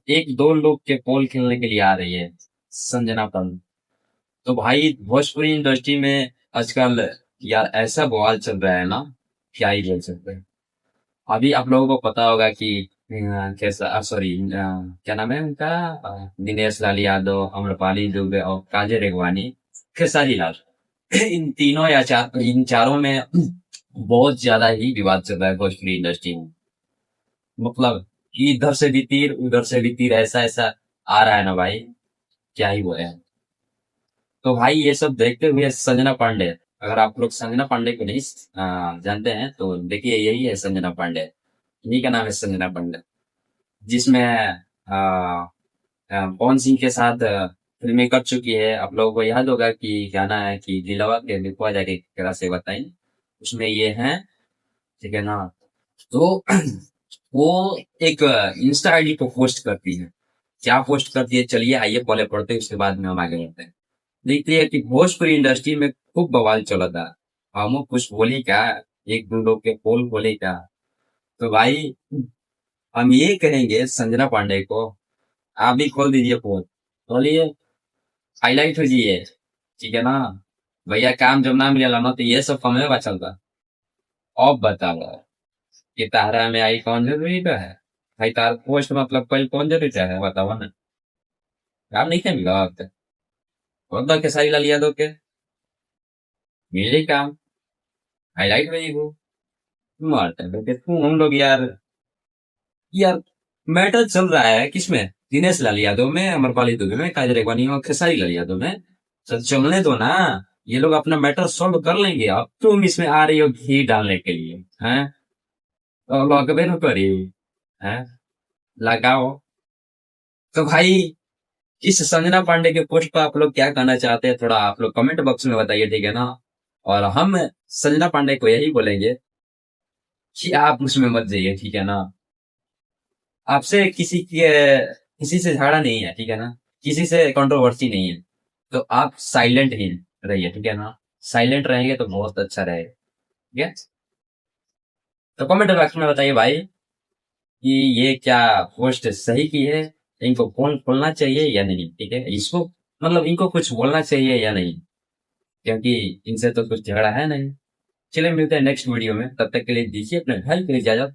एक दो लोग के पोल खेलने के लिए आ रही है, संजना पांडे। तो भाई भोजपुरी इंडस्ट्री में आजकल यार ऐसा बवाल चल रहा है ना, क्या ही बोल सकते हैं। अभी आप लोगों को पता होगा कि कैसा, सॉरी, क्या नाम है उनका, दिनेश लाल यादव, अम्रपाली दुबे और काजल रेगवानी, खेसारी लाल। इन तीनों या इन चारों में बहुत ज्यादा ही विवाद चल रहा है भोजपुरी इंडस्ट्री में। मतलब इधर से भी तीर उधर से भी तीर, ऐसा ऐसा आ रहा है ना भाई, क्या ही बोले। तो भाई ये सब देखते हुए संजना पांडे, अगर आप लोग संजना पांडे को नहीं जानते हैं तो देखिए, यही है संजना पांडे। इन्हीं का नाम है संजना पांडे, जिसमें पवन सिंह के साथ फिल्में कर चुकी है। आप लोगों को याद होगा कि गाना है कि दिलवा के लिखवा जाके केकरा से बताई, उसमें ये है, ठीक है ना। तो वो एक इंस्टा आईडी पे पोस्ट करती है। क्या पोस्ट करती है, चलिए आइए पहले पढ़ते हैं, उसके बाद में हम आगे बढ़ते हैं। देखती है कि भोजपुरी इंडस्ट्री में खूब बवाल चला था, हम कुछ बोली क्या, एक दो लोग के पोल बोले क्या। तो भाई हम ये कहेंगे संजना पांडे को, आप भी खोल दीजिए पोल, बोलिए, हाईलाइट हो जाइए, ठीक है ना। भैया काम जब ना मिलेला ना तो ये सब कमरे में चलता। अब बताओ कि तारा में आई कौन जरूरी तो है। भाई तार पोस्ट मतलब पहले कौन जरूरी है, बताओ ना। काम नहीं थे मिला अब तक, और तो खेसारी लाल यादव के मिले काम, हाईलाइट में ही वो मारते हैं तो क्यों हम लोग यार। यार मैटर चल रहा है किसमें, दिनेश लाल यादव में, अमरपाली दुबे में, काजल रेगवानी और खेसारी लाल यादव में। सर चलने दो ना, ये लोग अपना मैटर सॉल्व कर लेंगे। अब तुम इसमें आ रही हो घी डालने के लिए, हैं। तो लगबे न करी, हैं, लगाओ। तो भाई इस संजना पांडे के पोस्ट पर आप लोग क्या कहना चाहते हैं, थोड़ा आप लोग कमेंट बॉक्स में बताइए, ठीक है ना। और हम संजना पांडे को यही बोलेंगे कि आप उसमें मत जाइए, ठीक है ना। आपसे किसी से झगड़ा नहीं है, ठीक है ना। किसी से कंट्रोवर्सी नहीं है। तो आप साइलेंट ही रहिए, ठीक है ना। साइलेंट रहेंगे तो बहुत अच्छा रहेगा, ठीक है। तो कमेंट बॉक्स में बताइए भाई कि ये क्या पोस्ट सही की है, इनको फोन खोलना चाहिए या नहीं, ठीक है। इसको मतलब इनको कुछ बोलना चाहिए या नहीं, क्योंकि इनसे तो कुछ झगड़ा है नहीं। चलिए मिलते हैं नेक्स्ट वीडियो में, तब तक के लिए दीजिए अपने भाई के लिए इजाजत।